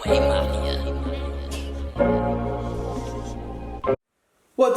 What's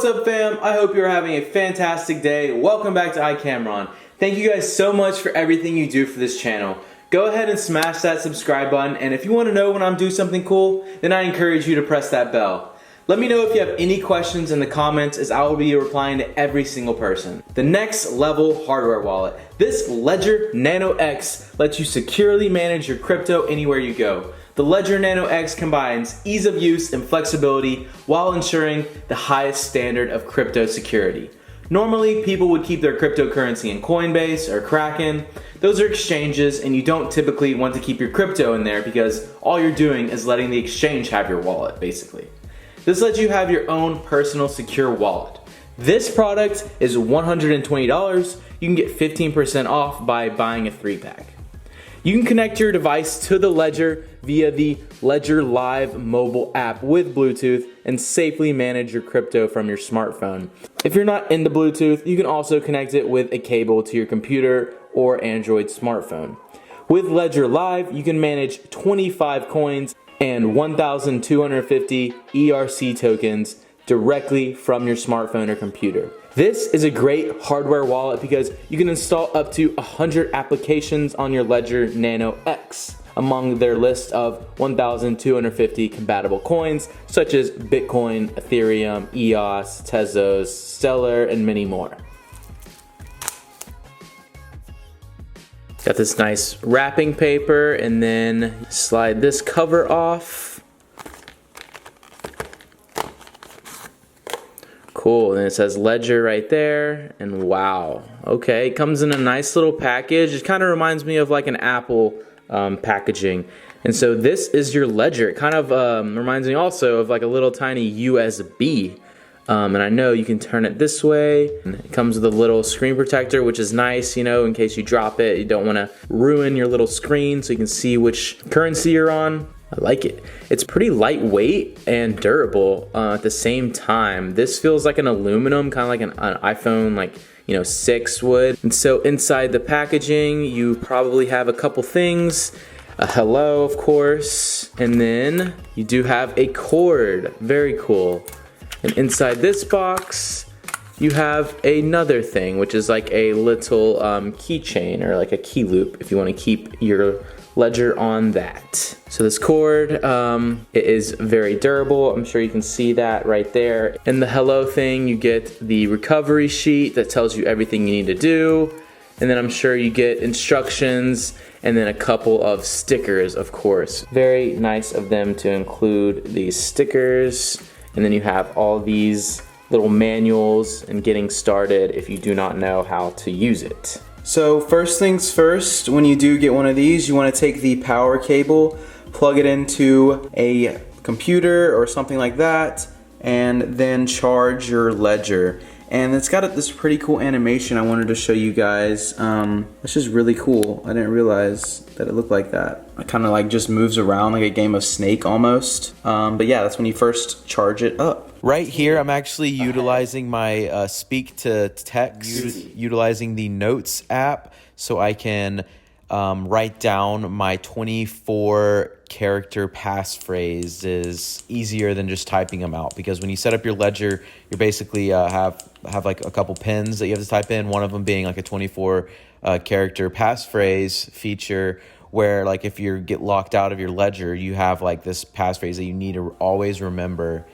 up, fam? I hope you're having a fantastic day. Welcome back to iCamron. Thank you guys so much for everything you do for this channel. Go ahead and smash that subscribe button, and if you want to know when I'm doing something cool, then I encourage you to press that bell. Let me know if you have any questions in the comments, as I will be replying to every single person. The next level hardware wallet. This Ledger Nano X lets you securely manage your crypto anywhere you go. The Ledger Nano X combines ease of use and flexibility while ensuring the highest standard of crypto security. Normally, people would keep their cryptocurrency in Coinbase or Kraken. Those are exchanges, and you don't typically want to keep your crypto in there because all you're doing is letting the exchange have your wallet, basically. This lets you have your own personal secure wallet. This product is $120. You can get 15% off by buying a 3-pack. You can connect your device to the Ledger via the Ledger Live mobile app with Bluetooth and safely manage your crypto from your smartphone. If you're not into Bluetooth, you can also connect it with a cable to your computer or Android smartphone. With Ledger Live, you can manage 25 coins and 1,250 ERC tokens directly from your smartphone or computer. This is a great hardware wallet because you can install up to 100 applications on your Ledger Nano X among their list of 1,250 compatible coins such as Bitcoin, Ethereum, EOS, Tezos, Stellar, and many more. Got this nice wrapping paper, and then slide this cover off. Cool, and it says Ledger right there, and wow. Okay, it comes in a nice little package. It kind of reminds me of like an Apple packaging. And so this is your Ledger. It kind of reminds me also of like a little tiny USB. And I know you can turn it this way. It comes with a little screen protector, which is nice, you know, in case you drop it. You don't want to ruin your little screen, so you can see which currency you're on. I like it. It's pretty lightweight and durable at the same time. This feels like an aluminum, kind of like an iPhone, like, you know, 6 would. And so inside the packaging, you probably have a couple things. A hello, of course. And then you do have a cord. Very cool. And inside this box, you have another thing, which is like a little keychain or like a key loop if you want to keep your Ledger on that. So this cord, it is very durable. I'm sure you can see that right there. In the hello thing, you get the recovery sheet that tells you everything you need to do. And then I'm sure you get instructions and then a couple of stickers, of course. Very nice of them to include these stickers. And then you have all these little manuals and getting started if you do not know how to use it. So first things first, when you do get one of these, you want to take the power cable, plug it into a computer or something like that, and then charge your Ledger. And it's got this pretty cool animation I wanted to show you guys. It's just really cool. I didn't realize that it looked like that. It kind of like just moves around like a game of Snake almost. But yeah, that's when you first charge it up. Right here, I'm actually utilizing my speak to text, utilizing the Notes app, so I can write down my 24 character passphrase is easier than just typing them out, because when you set up your Ledger, you basically have like a couple pins that you have to type in, one of them being like a 24 character passphrase feature, where like if you get locked out of your Ledger, you have like this passphrase that you need to always remember